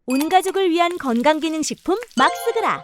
온 가족을 위한 건강기능식품 막스그라.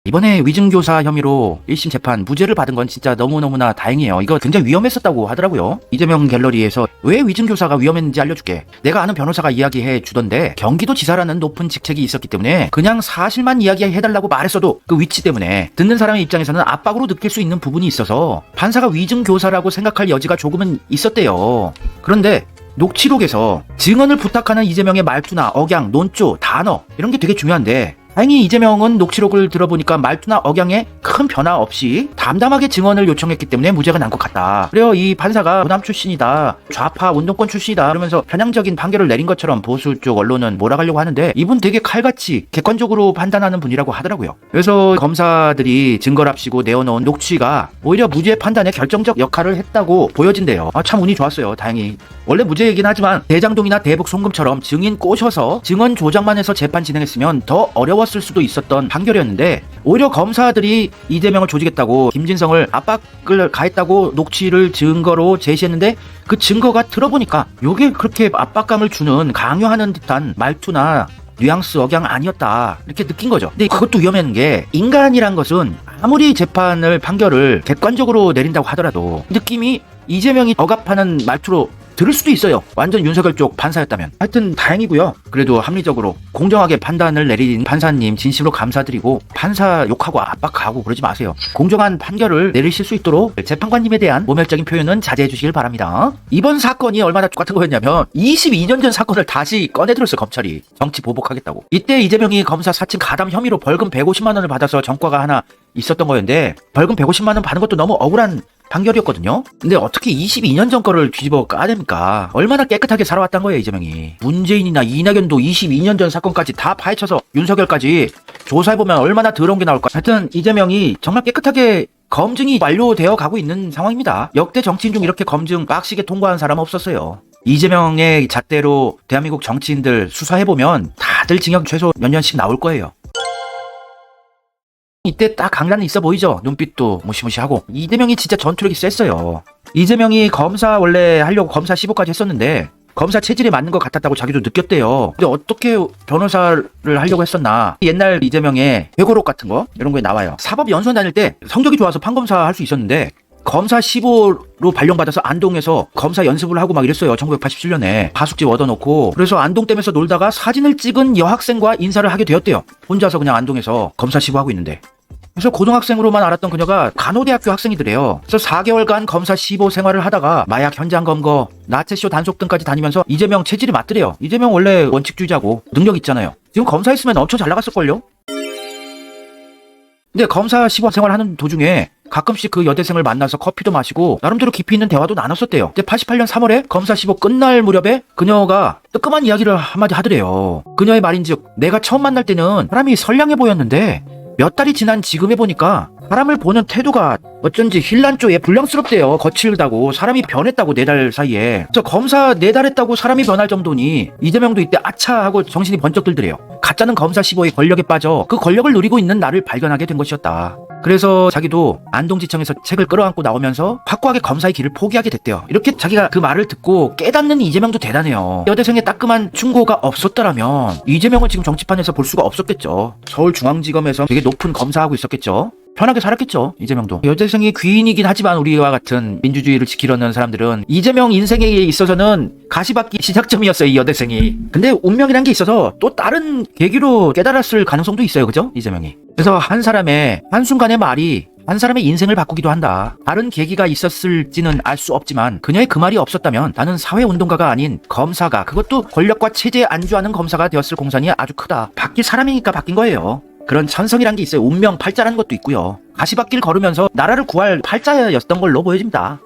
이번에 위증교사 혐의로 1심 재판 무죄를 받은 건 진짜 너무너무나 다행이에요. 이거 굉장히 위험했었다고 하더라고요. 이재명 갤러리에서 왜 위증교사가 위험했는지 알려줄게. 내가 아는 변호사가 이야기해 주던데 경기도지사라는 높은 직책이 있었기 때문에 그냥 사실만 이야기해달라고 말했어도 그 위치 때문에 듣는 사람의 입장에서는 압박으로 느낄 수 있는 부분이 있어서 판사가 위증교사라고 생각할 여지가 조금은 있었대요. 그런데 녹취록에서 증언을 부탁하는 이재명의 말투나 억양, 논조, 단어 이런 게 되게 중요한데 다행히 이재명은 녹취록을 들어보니까 말투나 억양에 큰 변화 없이 담담하게 증언을 요청했기 때문에 무죄가 난 것 같다. 그래요, 이 판사가 호남 출신이다, 좌파 운동권 출신이다 그러면서 편향적인 판결을 내린 것처럼 보수 쪽 언론은 몰아가려고 하는데 이분 되게 칼같이 객관적으로 판단하는 분이라고 하더라고요. 그래서 검사들이 증거를 합치고 내어놓은 녹취가 오히려 무죄 판단에 결정적 역할을 했다고 보여진대요. 참 운이 좋았어요. 다행히. 원래 무죄이긴 하지만 대장동이나 대북 송금처럼 증인 꼬셔서 증언 조작만 해서 재판 진행했으면 더 어려웠을 수도 있었던 판결이었는데 오히려 검사들이 이재명을 조지겠다고 김진성을 압박을 가했다고 녹취를 증거로 제시했는데 그 증거가 들어보니까 이게 그렇게 압박감을 주는 강요하는 듯한 말투나 뉘앙스 억양 아니었다 이렇게 느낀 거죠. 근데 그것도 위험한 게 인간이란 것은 아무리 재판을 판결을 객관적으로 내린다고 하더라도 느낌이 이재명이 억압하는 말투로 들을 수도 있어요. 완전 윤석열 쪽 판사였다면. 하여튼 다행이고요. 그래도 합리적으로 공정하게 판단을 내린 판사님 진심으로 감사드리고 판사 욕하고 압박하고 그러지 마세요. 공정한 판결을 내리실 수 있도록 재판관님에 대한 모멸적인 표현은 자제해 주시길 바랍니다. 이번 사건이 얼마나 똑같은 거였냐면 22년 전 사건을 다시 꺼내들었어요. 검찰이 정치 보복하겠다고. 이때 이재명이 검사 사칭 가담 혐의로 벌금 150만 원을 받아서 전과가 하나 있었던 거였는데 벌금 150만 원 받는 것도 너무 억울한 판결이었거든요. 근데 어떻게 22년 전 거를 뒤집어 까냅니까? 얼마나 깨끗하게 살아왔단 거예요, 이재명이. 문재인이나 이낙연도 22년 전 사건까지 다 파헤쳐서 윤석열까지 조사해보면 얼마나 더러운 게 나올까. 하여튼 이재명이 정말 깨끗하게 검증이 완료되어 가고 있는 상황입니다. 역대 정치인 중 이렇게 검증 빡시게 통과한 사람은 없었어요. 이재명의 잣대로 대한민국 정치인들 수사해보면 다들 징역 최소 몇 년씩 나올 거예요. 이때 딱 강단이 있어 보이죠? 눈빛도 무시무시하고. 이재명이 진짜 전투력이 셌어요. 이재명이 검사 원래 하려고 검사 15까지 했었는데 검사 체질에 맞는 것 같았다고 자기도 느꼈대요. 근데 어떻게 변호사를 하려고 했었나. 옛날 이재명의 회고록 같은 거 이런 거에 나와요. 사법연수원 다닐 때 성적이 좋아서 판검사 할 수 있었는데 검사 15로 발령받아서 안동에서 검사 연습을 하고 막 이랬어요. 1987년에 하숙집 얻어놓고. 그래서 안동댐에서 놀다가 사진을 찍은 여학생과 인사를 하게 되었대요. 혼자서 그냥 안동에서 검사 15 하고 있는데. 그래서 고등학생으로만 알았던 그녀가 간호대학교 학생이더래요. 그래서 4개월간 검사 15 생활을 하다가 마약 현장 검거, 나체쇼 단속 등까지 다니면서 이재명 체질이 맞더래요. 이재명 원래 원칙주의자고 능력 있잖아요. 지금 검사했으면 엄청 잘 나갔을걸요? 근데 검사 15 생활하는 도중에 가끔씩 그 여대생을 만나서 커피도 마시고 나름대로 깊이 있는 대화도 나눴었대요. 근데 88년 3월에 검사 15 끝날 무렵에 그녀가 뜨끔한 이야기를 한마디 하더래요. 그녀의 말인즉 내가 처음 만날 때는 사람이 선량해 보였는데 몇 달이 지난 지금 해보니까 사람을 보는 태도가 어쩐지 힐란조에 불량스럽대요. 거칠다고 사람이 변했다고 4달 사이에. 그래서 검사 4달 했다고 사람이 변할 정도니 이재명도 이때 아차 하고 정신이 번쩍 들더래요. 가짜는 검사 15의 권력에 빠져 그 권력을 누리고 있는 나를 발견하게 된 것이었다. 그래서 자기도 안동지청에서 책을 끌어안고 나오면서 확고하게 검사의 길을 포기하게 됐대요. 이렇게 자기가 그 말을 듣고 깨닫는 이재명도 대단해요. 여대생의 따끔한 충고가 없었더라면 이재명을 지금 정치판에서 볼 수가 없었겠죠. 서울중앙지검에서 되게 높은 검사하고 있었겠죠. 편하게 살았겠죠. 이재명도. 여대생이 귀인이긴 하지만 우리와 같은 민주주의를 지키려는 사람들은 이재명 인생에 있어서는 가시밭기 시작점이었어요. 이 여대생이. 근데 운명이란 게 있어서 또 다른 계기로 깨달았을 가능성도 있어요. 그죠? 이재명이. 그래서 한 사람의 한순간의 말이 한 사람의 인생을 바꾸기도 한다. 다른 계기가 있었을지는 알 수 없지만 그녀의 그 말이 없었다면 나는 사회운동가가 아닌 검사가, 그것도 권력과 체제에 안주하는 검사가 되었을 공산이 아주 크다. 바뀔 사람이니까 바뀐 거예요. 그런 천성이란 게 있어요. 운명 팔자라는 것도 있고요. 가시밭길 걸으면서 나라를 구할 팔자였던 걸로 보여집니다.